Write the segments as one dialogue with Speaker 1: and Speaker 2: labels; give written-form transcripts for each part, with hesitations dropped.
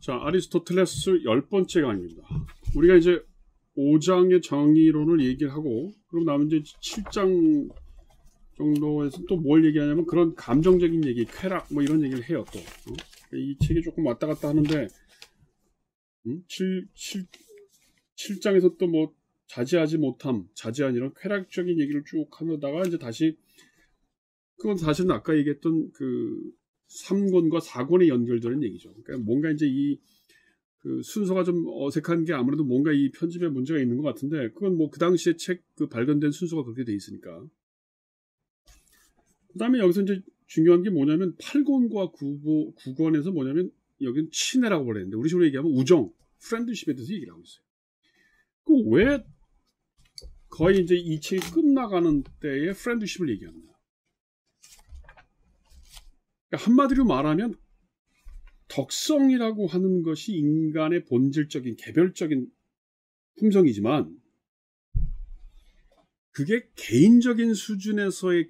Speaker 1: 자, 아리스토텔레스 10번째 강의입니다. 우리가 이제 5장의 정의론을 얘기를 하고, 그럼 남은 이제 7장 정도에서 또 뭘 얘기하냐면 그런 감정적인 얘기, 쾌락 뭐 이런 얘기를 해요 또. 이 책이 조금 왔다 갔다 하는데 7장에서 또 뭐 자제하지 못함, 자제한 이런 쾌락적인 얘기를 쭉 하다가 이제 다시 그건 사실은 아까 얘기했던 그 3권과 4권에 연결되는 얘기죠. 그러니까 뭔가 이제 그 순서가 좀 어색한 게 아무래도 뭔가 이 편집에 문제가 있는 것 같은데 그건 뭐 그 당시에 책 그 발견된 순서가 그렇게 돼 있으니까. 그 다음에 여기서 이제 중요한 게 뭐냐면 8권과 9권에서 뭐냐면 여기는 친애라고 그랬는데 우리 식으로 얘기하면 우정, 프렌드십에 대해서 얘기를 하고 있어요. 그 왜 거의 이제 이 책이 끝나가는 때에 프렌드십을 얘기하느냐. 그러니까 한마디로 말하면 덕성이라고 하는 것이 인간의 본질적인 개별적인 품성이지만 그게 개인적인 수준에서의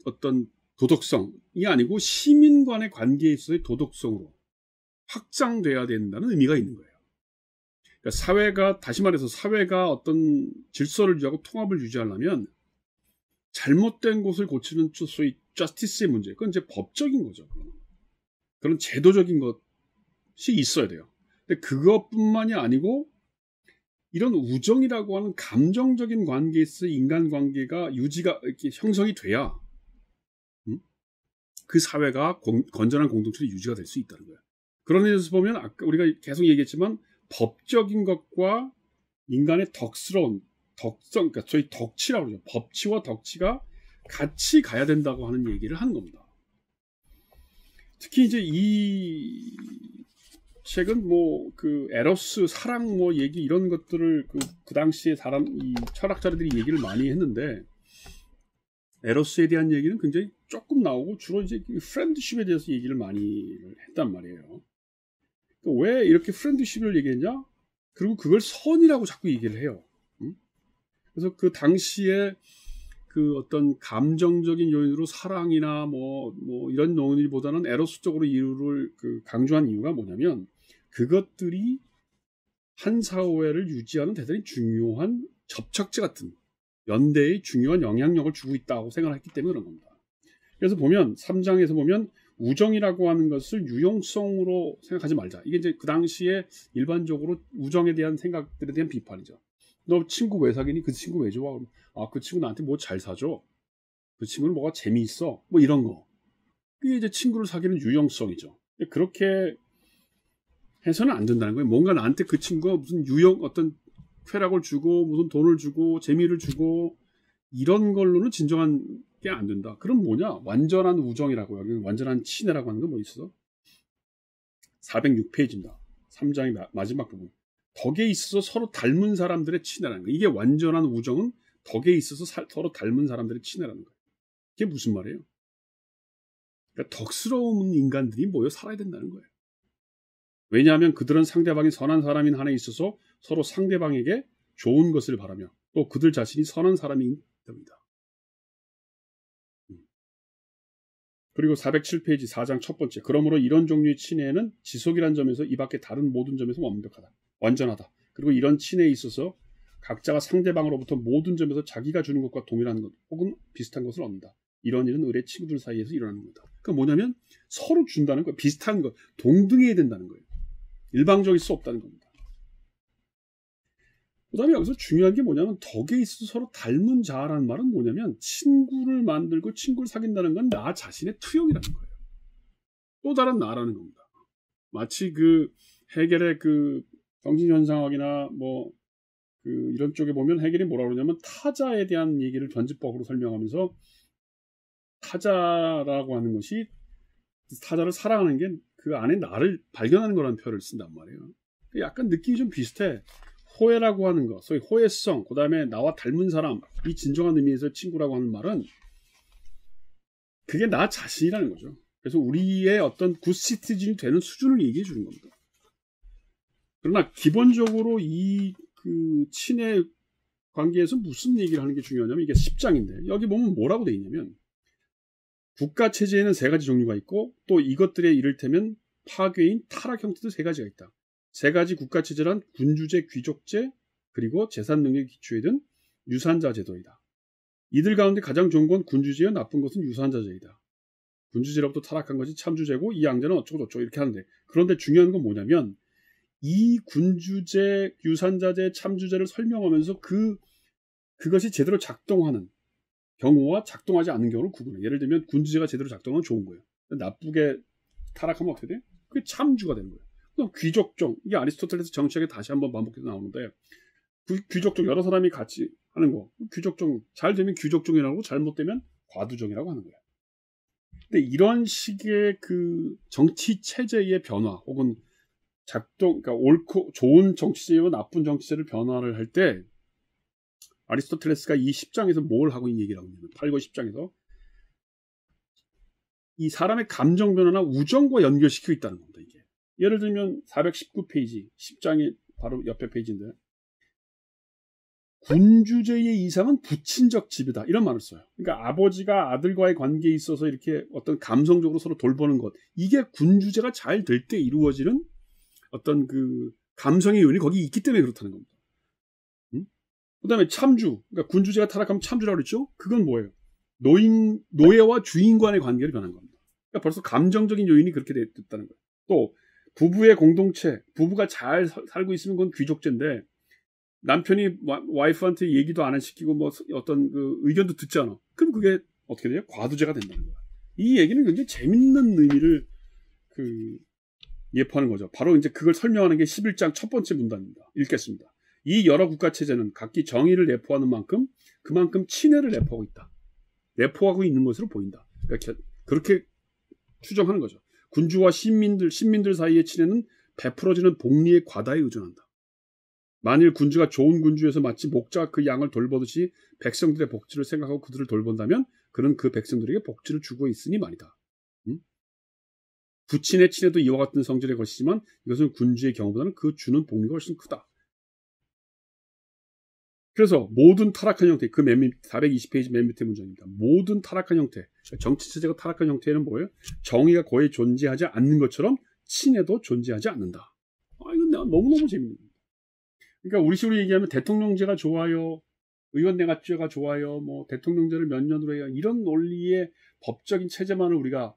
Speaker 1: 어떤 도덕성이 아니고 시민 간의 관계에 있어서의 도덕성으로 확장돼야 된다는 의미가 있는 거예요. 그러니까 사회가, 다시 말해서 사회가 어떤 질서를 유지하고 통합을 유지하려면 잘못된 곳을 고치는 소위 저스티스의 문제, 그건 이제 법적인 거죠. 그런 제도적인 것이 있어야 돼요. 근데 그것뿐만이 아니고 이런 우정이라고 하는 감정적인 관계에서 인간관계가 유지가 이렇게 형성이 돼야 그 사회가 건전한 공동체로 유지가 될 수 있다는 거예요. 그런 의미에서 보면 아까 우리가 계속 얘기했지만 법적인 것과 인간의 덕스러운 덕성, 그러니까 저희 덕치라고 그러죠. 법치와 덕치가 같이 가야 된다고 하는 얘기를 한 겁니다. 특히 이제 이 책은 뭐 그 에로스, 사랑 뭐 얘기 이런 것들을 그 당시에 이 철학자들이 얘기를 많이 했는데 에로스에 대한 얘기는 굉장히 조금 나오고 주로 이제 프렌드십에 대해서 얘기를 많이 했단 말이에요. 왜 이렇게 프렌드십을 얘기했냐? 그리고 그걸 선이라고 자꾸 얘기를 해요. 그래서 그 당시에 그 어떤 감정적인 요인으로 사랑이나 뭐 이런 요인보다는 에로스적으로 이유를 강조한 이유가 뭐냐면 그것들이 한 사회를 유지하는 대단히 중요한 접착제 같은 연대에 중요한 영향력을 주고 있다고 생각했기 때문에 그런 겁니다. 그래서 보면 3장에서 보면 우정이라고 하는 것을 유용성으로 생각하지 말자. 이게 이제 그 당시에 일반적으로 우정에 대한 생각들에 대한 비판이죠. 너 친구 왜 사귀니? 그 친구 왜 좋아? 아, 그 친구 나한테 뭐 잘 사줘? 그 친구는 뭐가 재미있어? 뭐 이런 거. 이게 이제 친구를 사귀는 유용성이죠. 그렇게 해서는 안 된다는 거예요. 뭔가 나한테 그 친구가 무슨 어떤 쾌락을 주고 무슨 돈을 주고 재미를 주고 이런 걸로는 진정한 게 안 된다. 그럼 뭐냐? 완전한 우정이라고 여기 완전한 친애라고 하는 건 뭐 있어? 406페이지입니다. 3장의 마지막 부분. 덕에 있어서 서로 닮은 사람들의 친애라는 거예요. 이게 완전한 우정은 덕에 있어서 서로 닮은 사람들의 친애라는 거예요. 이게 무슨 말이에요? 그러니까 덕스러운 인간들이 모여 살아야 된다는 거예요. 왜냐하면 그들은 상대방이 선한 사람인 한에 있어서 서로 상대방에게 좋은 것을 바라며 또 그들 자신이 선한 사람이 됩니다. 그리고 407페이지 4장 첫 번째. 그러므로 이런 종류의 친애는 지속이란 점에서 이 밖에 다른 모든 점에서 완벽하다. 완전하다. 그리고 이런 친애에 있어서 각자가 상대방으로부터 모든 점에서 자기가 주는 것과 동일한 것 혹은 비슷한 것을 얻는다. 이런 일은 의뢰 친구들 사이에서 일어나는 거다. 그러니까 뭐냐면 서로 준다는 거예요. 비슷한 것, 동등해야 된다는 거예요. 일방적일 수 없다는 겁니다. 그 다음에 여기서 중요한 게 뭐냐면 덕에 있어서 서로 닮은 자라는 말은 뭐냐면 친구를 만들고 친구를 사귄다는 건 나 자신의 투영이라는 거예요. 또 다른 나라는 겁니다. 마치 그 헤겔의 그 정신현상학이나 뭐 그 이런 쪽에 보면 헤겔이 뭐라고 그러냐면 타자에 대한 얘기를 전지법으로 설명하면서 타자라고 하는 것이 타자를 사랑하는 게 그 안에 나를 발견하는 거라는 표현을 쓴단 말이에요. 약간 느낌이 좀 비슷해. 호혜라고 하는 거, 소위 호혜성, 그 다음에 나와 닮은 사람, 이 진정한 의미에서 친구라고 하는 말은 그게 나 자신이라는 거죠. 그래서 우리의 어떤 굿시티즌이 되는 수준을 얘기해 주는 겁니다. 그러나 기본적으로 이 그 친애 관계에서 무슨 얘기를 하는 게 중요하냐면 이게 10장인데 여기 보면 뭐라고 돼 있냐면 국가 체제에는 세 가지 종류가 있고 또 이것들의 이를테면 파괴인 타락 형태도 세 가지가 있다. 세 가지 국가체제란 군주제, 귀족제, 그리고 재산 능력에 기초에 든 유산자 제도이다. 이들 가운데 가장 좋은 건 군주제요, 나쁜 것은 유산자제이다. 군주제로부터 타락한 것이 참주제고 이 양제는 어쩌고 저쩌고 이렇게 하는데, 그런데 중요한 건 뭐냐면 이 군주제, 유산자제, 참주제를 설명하면서 그것이 제대로 작동하는 경우와 작동하지 않는 경우를 구분해. 예를 들면 군주제가 제대로 작동하면 좋은 거예요. 나쁘게 타락하면 어떻게 돼? 그게 참주가 되는 거예요. 그럼 귀족종, 이게 아리스토텔레스 정치학에 다시 한번 반복해서 나오는데, 귀족종 여러 사람이 같이 하는 거, 귀족종 잘 되면 귀족종이라고, 잘못되면 과두종이라고 하는 거예요. 근데 이런 식의 그 정치 체제의 변화 혹은 그러니까 옳고 좋은 정치제와 나쁜 정치제를 변화를 할 때 아리스토텔레스가 이 10장에서 뭘 하고 있는 얘기라고 하냐면 8과 10장에서 이 사람의 감정 변화나 우정과 연결시키고 있다는 겁니다. 이게 예를 들면 419페이지 10장의 바로 옆에 페이지인데, 군주제의 이상은 부친적 지배다, 이런 말을 써요. 그러니까 아버지가 아들과의 관계에 있어서 이렇게 어떤 감성적으로 서로 돌보는 것, 이게 군주제가 잘 될 때 이루어지는 어떤 그 감성의 요인이 거기 있기 때문에 그렇다는 겁니다. 그 다음에 참주, 그러니까 군주제가 타락하면 참주라고 그랬죠. 그건 뭐예요? 노예와 주인 간의 관계를 변한 겁니다. 그러니까 벌써 감정적인 요인이 그렇게 됐다는 거예요. 또 부부의 공동체, 부부가 잘 살고 있으면 그건 귀족제인데, 남편이 와이프한테 얘기도 안 시키고 뭐 어떤 그 의견도 듣지 않아. 그럼 그게 어떻게 되냐? 과두제가 된다는 거야. 이 얘기는 굉장히 재밌는 의미를 예포하는 거죠. 바로 이제 그걸 설명하는 게 11장 첫 번째 문단입니다. 읽겠습니다. 이 여러 국가 체제는 각기 정의를 내포하는 만큼 그만큼 친애를 내포하고 있다. 내포하고 있는 것으로 보인다. 그러니까 그렇게 추정하는 거죠. 군주와 신민들 사이의 친애는 베풀어지는 복리의 과다에 의존한다. 만일 군주가 좋은 군주에서 마치 목자가 그 양을 돌보듯이 백성들의 복지를 생각하고 그들을 돌본다면 그는 그 백성들에게 복지를 주고 있으니 말이다. 부친의 친애도 이와 같은 성질의 것이지만 이것은 군주의 경우보다는 그 주는 복리가 훨씬 크다. 그래서 모든 타락한 형태, 그 420페이지 맨 밑에 문장입니다. 모든 타락한 형태, 정치체제가 타락한 형태는 뭐예요? 정의가 거의 존재하지 않는 것처럼 친애도 존재하지 않는다. 이건 너무너무 재밌는 겁니다. 그러니까 우리식으로 얘기하면 대통령제가 좋아요, 의원내각제가 좋아요, 뭐 대통령제를 몇 년으로 해요, 이런 논리의 법적인 체제만을 우리가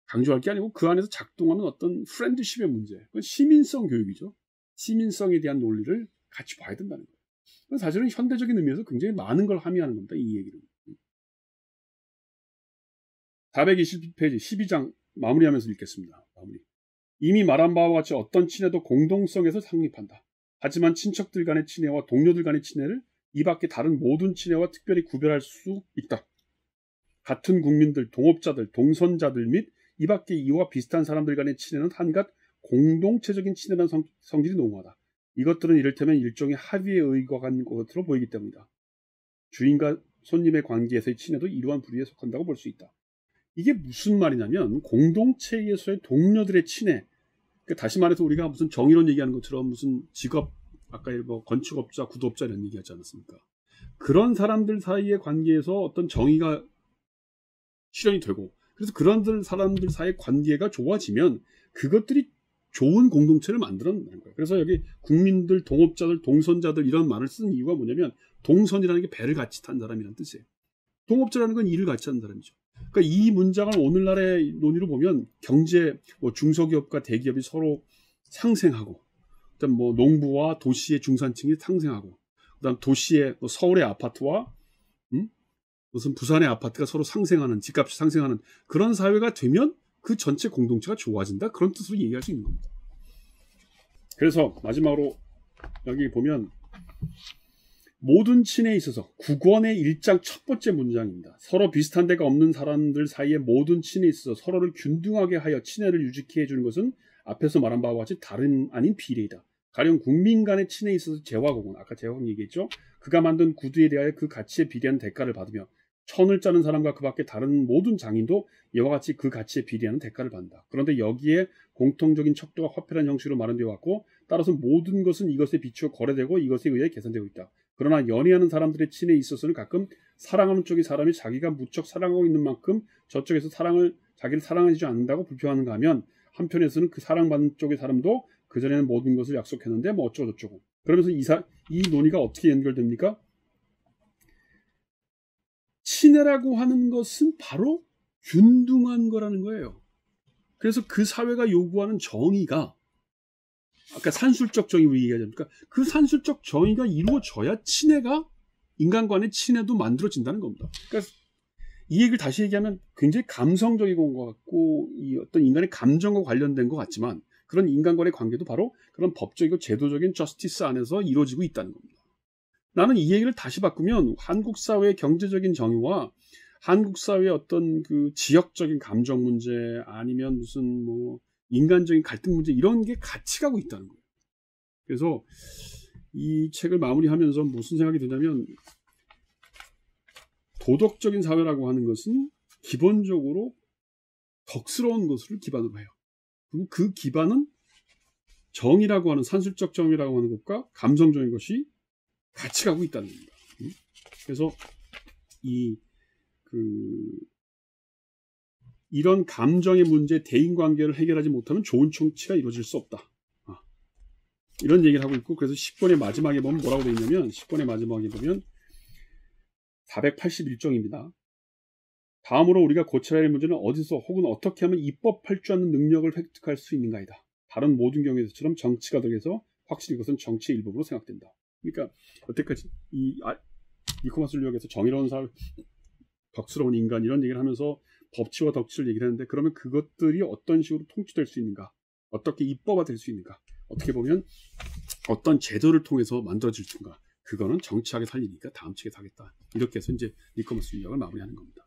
Speaker 1: 강조할 게 아니고 그 안에서 작동하는 어떤 프렌드십의 문제, 그건 시민성 교육이죠. 시민성에 대한 논리를 같이 봐야 된다는 거예요. 사실은 현대적인 의미에서 굉장히 많은 걸 함의하는 겁니다. 이 얘기는. 420페이지 12장 마무리하면서 읽겠습니다. 이미 말한 바와 같이 어떤 친애도 공동성에서 성립한다. 하지만 친척들 간의 친애와 동료들 간의 친애를 이 밖에 다른 모든 친애와 특별히 구별할 수 있다. 같은 국민들, 동업자들, 동선자들 및 이 밖에 이와 비슷한 사람들 간의 친애는 한갓 공동체적인 친애라는 성질이 농후하다. 이것들은 이를테면 일종의 합의에 의거한 것으로 보이기 때문이다. 주인과 손님의 관계에서의 친애도 이러한 부류에 속한다고 볼 수 있다. 이게 무슨 말이냐면 공동체에서의 동료들의 친애, 다시 말해서 우리가 무슨 정의론 얘기하는 것처럼 무슨 직업, 아까 뭐 건축업자, 구도업자 이런 얘기하지 않았습니까? 그런 사람들 사이의 관계에서 어떤 정의가 실현이 되고, 그래서 그런 사람들 사이의 관계가 좋아지면 그것들이 좋은 공동체를 만들어낸다는 거예요. 그래서 여기 국민들, 동업자들, 동선자들 이런 말을 쓰는 이유가 뭐냐면 동선이라는 게 배를 같이 탄 사람이라는 뜻이에요. 동업자라는 건 일을 같이 하는 사람이죠. 그러니까 이 문장을 오늘날의 논의로 보면 경제, 뭐 중소기업과 대기업이 서로 상생하고, 그다음 뭐 농부와 도시의 중산층이 상생하고, 그다음 도시의 뭐 서울의 아파트와 무슨 부산의 아파트가 서로 상생하는, 집값이 상생하는 그런 사회가 되면 그 전체 공동체가 좋아진다, 그런 뜻으로 얘기할 수 있는 겁니다. 그래서 마지막으로 여기 보면 모든 친애에 있어서 9권의 1장 첫 번째 문장입니다. 서로 비슷한 데가 없는 사람들 사이의 모든 친애에 있어서 서로를 균등하게 하여 친애를 유지케 해주는 것은 앞에서 말한 바와 같이 다름 아닌 비례이다. 가령 국민 간의 친애에 있어서 제화공은, 아까 제화공 얘기했죠. 그가 만든 구두에 대하여 그 가치에 비례하는 대가를 받으며 천을 짜는 사람과 그 밖에 다른 모든 장인도 이와 같이 그 가치에 비례하는 대가를 받는다. 그런데 여기에 공통적인 척도가 화폐라는 형식으로 마련되어 왔고, 따라서 모든 것은 이것에 비추어 거래되고 이것에 의해 계산되고 있다. 그러나 연애하는 사람들의 친애에 있어서는 가끔 사랑하는 쪽의 사람이 자기가 무척 사랑하고 있는 만큼 저쪽에서 자기를 사랑하지 않는다고 불평하는가 하면 한편에서는 그 사랑받는 쪽의 사람도 그전에는 모든 것을 약속했는데 뭐 어쩌고 저쩌고. 그러면서 이 논의가 어떻게 연결됩니까? 친애라고 하는 것은 바로 균등한 거라는 거예요. 그래서 그 사회가 요구하는 정의가 아까 산술적 정의 우리 얘기하자니까 그 산술적 정의가 이루어져야 친애가 인간 간의 친애도 만들어진다는 겁니다. 그러니까 이 얘기를 다시 얘기하면 굉장히 감성적인 것 같고 이 어떤 인간의 감정과 관련된 것 같지만 그런 인간 간의 관계도 바로 그런 법적이고 제도적인 저스티스 안에서 이루어지고 있다는 겁니다. 나는 이 얘기를 다시 바꾸면 한국 사회의 경제적인 정의와 한국 사회의 어떤 그 지역적인 감정 문제 아니면 무슨 뭐 인간적인 갈등 문제 이런 게 같이 가고 있다는 거예요. 그래서 이 책을 마무리하면서 무슨 생각이 드냐면 도덕적인 사회라고 하는 것은 기본적으로 덕스러운 것을 기반으로 해요. 그리고 그 기반은 정의라고 하는 산술적 정의라고 하는 것과 감성적인 것이 같이 가고 있다는 겁니다. 그래서 이런 감정의 문제, 대인관계를 해결하지 못하면 좋은 정치가 이루어질 수 없다. 이런 얘기를 하고 있고 그래서 10권의 마지막에 보면 뭐라고 되어 있냐면 10권의 마지막에 보면 481종입니다. 다음으로 우리가 고쳐야 할 문제는 어디서 혹은 어떻게 하면 입법할 줄 아는 능력을 획득할 수 있는가이다. 다른 모든 경우에서처럼 정치가 덕에서 확실히 이것은 정치의 일부로 생각된다. 그러니까 여태까지 니코마스 류역에서 정의로운 사회, 덕스러운 인간 이런 얘기를 하면서 법치와 덕치를 얘기를 하는데 그러면 그것들이 어떤 식으로 통치될 수 있는가? 어떻게 입법화될 수 있는가? 어떻게 보면 어떤 제도를 통해서 만들어질 수인가? 그거는 정치학에서 할 일이니까 다음 책에서 하겠다. 이렇게 해서 이제 니코마스 류역을 마무리하는 겁니다.